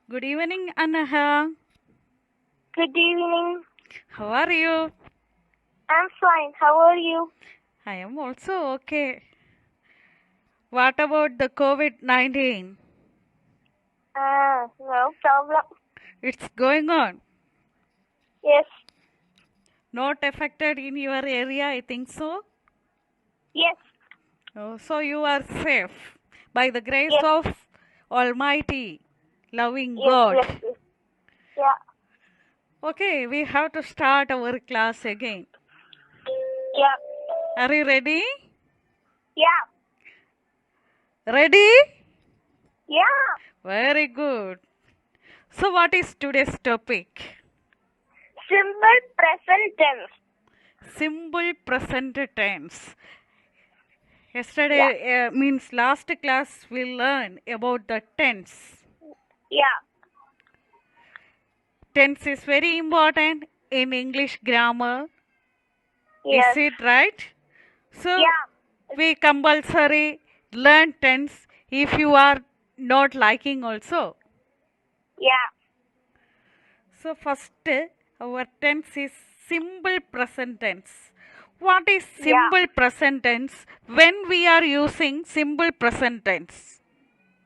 Good evening, Anaha. Good evening. How are you? I'm fine. How are you? I am also okay. What about the COVID 19? No problem. It's going on. Yes, Not affected in your area, I think so. yes, Oh, so you are safe by the grace yes, of Almighty, loving yes, yes, God. yes. Yeah, Okay, we have to start our class again. yeah, Are you ready? yeah, Ready? yeah. Very good. So, what is today's topic? Simple present tense. Simple present tense. Yeah, Yesterday means last class we learned about the tense. yeah, Tense is very important in English grammar. Is yes, it right? So yeah, we compulsory learn tense if you are not liking also. yeah, So first our tense is simple present tense. What is yeah. simple present tense when we are using simple present tense?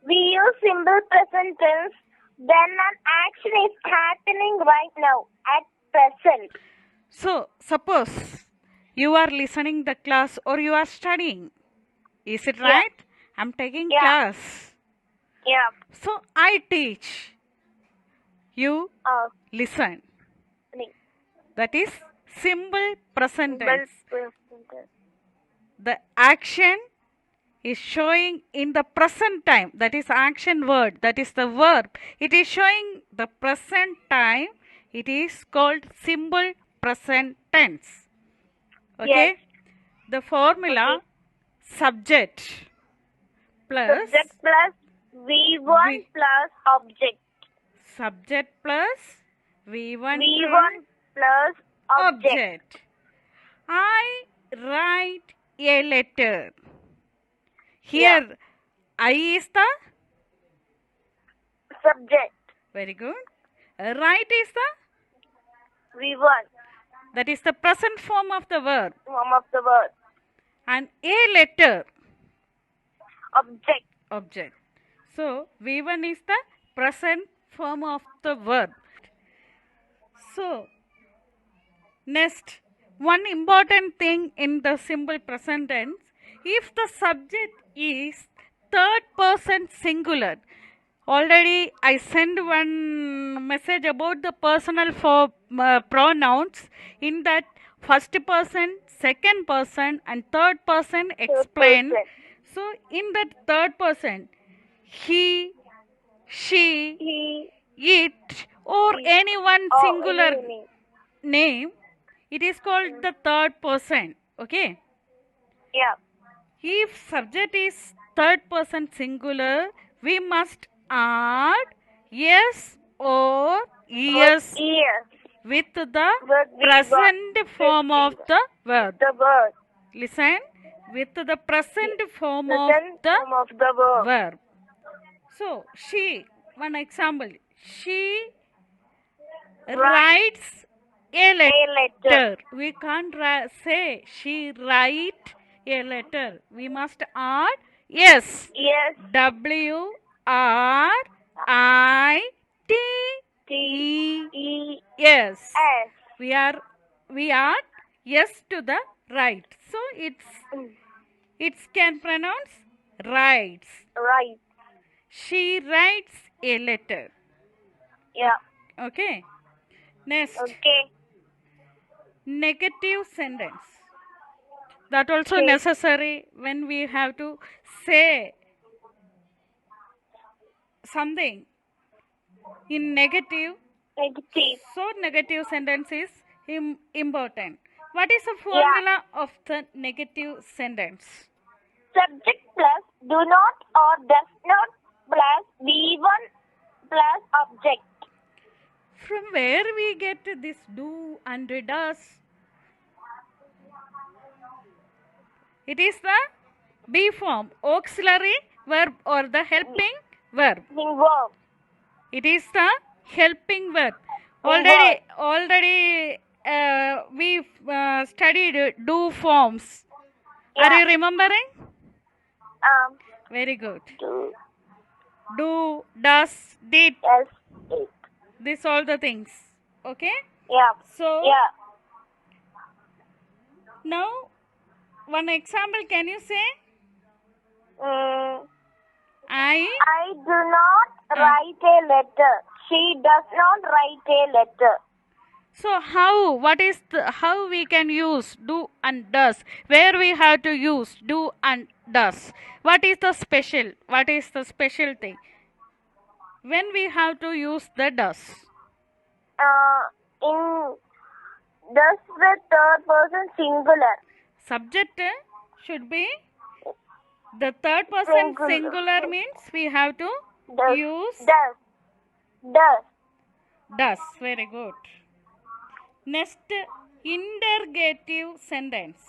We use simple present tense when an action is happening right now at present. So, suppose you are listening the class or you are studying. Is it Yeah, right? I'm taking yeah, class. yeah. So, I teach. You Uh, listen. Simple That is simple present tense. present tense. The action is showing in the present time. That is action word. That is the verb. It is showing the present time. It is called simple present tense. Yes. Okay? The formula Okay. subject plus Subject plus V1 v plus object. subject plus v1 plus V1 plus object. object. I write a letter. Yeah. Here I is the Subject. very good. Write is the V1. that is the present form of the verb, Form of the word. and a letter Object. object. So v1 is the present form of the verb. So next, one important thing in the simple present tense, if the subject is third person singular, already I sent one message about the personal for pronouns. In that, first person, second person, and third person Third explain. person. So, in that third person, he, she, He, it, or it, any one or singular any name. name, it is called the third person. Okay. Yeah. If subject is third person singular, we must add yes or What yes is? with the What we want. present With form of the verb. the word. Listen, with the present form of Present the form of the verb. verb. So, she, one example, she Write writes a a letter. letter. We can't say she write a letter. We must add yes. Yes. W R I T T E E S. S. We add yes to the right. So it can pronounce writes. Right. She writes a letter. Yeah. Okay. Next, Okay. negative sentence. That also Okay. necessary when we have to say something in negative. Negative. So negative sentence is important. What is the Yeah. formula of the negative sentence? Subject plus do not or does not plus V1 plus object. From where we get this do and does? It is the B form, auxiliary verb or the helping verb. Verb. It is the helping verb. Word. Already we studied do forms. Are Yeah. you remembering? Very good. Do. Do, does, did. Yes. It. These all the things. Okay. Yeah. So Yeah. now one example. Can you say? Mm, I. I do not write a letter. She does not write a letter. So how? What is the how we can use do and does? Where we have to use do and does? What is the special? What is the special thing? When we have to use the does? In does the third person singular. Subject should be the third person singular means we have to Does. use Does. Does. does. Very good. Next, interrogative sentence.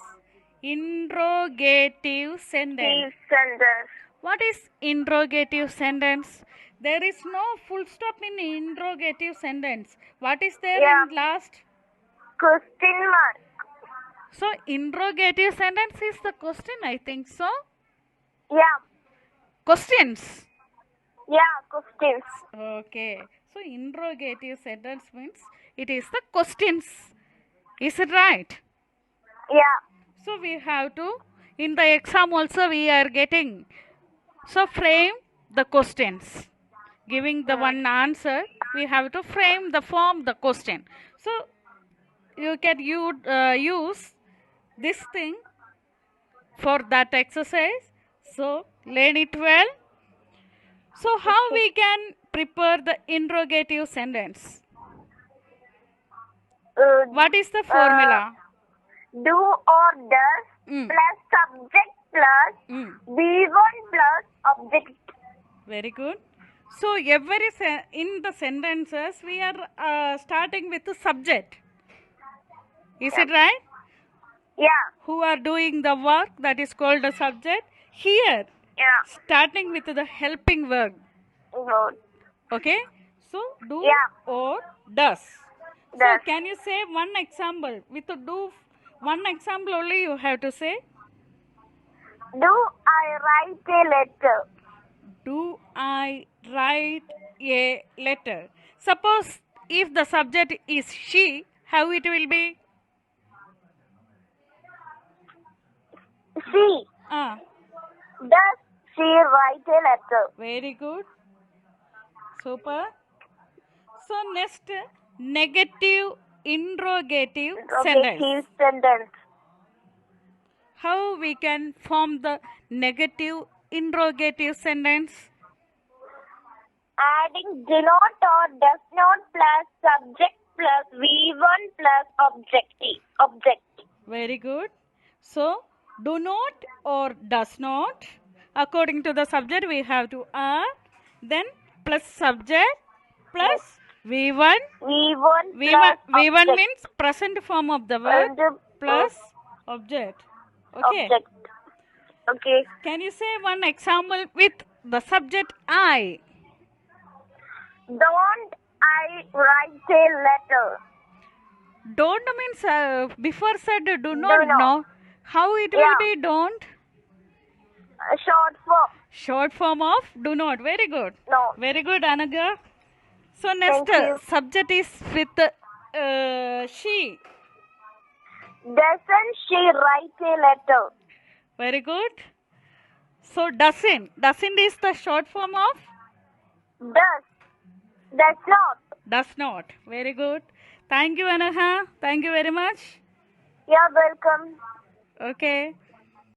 Interrogative sentence. He sentence. What is interrogative sentence? There is no full stop in interrogative sentence. What is there Yeah. in last? Question mark. So, interrogative sentence is the question, I think so. Yeah. Questions. Yeah. Questions. Okay. So, interrogative sentence means it is the questions. Is it right? Yeah. So, we have to, in the exam also we are getting. So, frame the questions. Giving the one answer, we have to frame the form the question. So, you can use this thing for that exercise. So, learn it well. So, how we can prepare the interrogative sentence? What is the formula? Do or does Mm. plus subject plus Mm. B1 plus object. Very good. So, in the sentences, we are starting with the subject. Is it right? Yeah. Who are doing the work, that is called a subject. Here, Yeah. starting with the helping verb. Good. Okay. So, do Yeah. or does. So, Does. can you say one example? With the do, one example only you have to say. Do I write a letter? Do I write a letter? Suppose if the subject is she, how it will be? She. Ah, Does she write a letter? very good. Super. So next, negative interrogative sentence. Interrogative sentence. How we can form the negative interrogative sentence? Adding do not or does not plus subject plus V1 plus object. Very good. So, do not or does not. According to the subject, we have to add. Then plus subject plus V1. V1 V1, plus V1 object. means present form of the verb And plus object. Okay. object. Okay. Can you say one example with the subject I? Don't I write a letter? Don't means before said do not Do not. know. How it will Yeah. be don't? Short form. Short form of do not. Very good. No. Very good, Anaga. So next Thank you. subject is with she. Doesn't she write a letter? Very good. So doesn't. Doesn't is the short form of Does. Does not. does not. Very good. Thank you, Anaha. Thank you very much. You're welcome. Okay.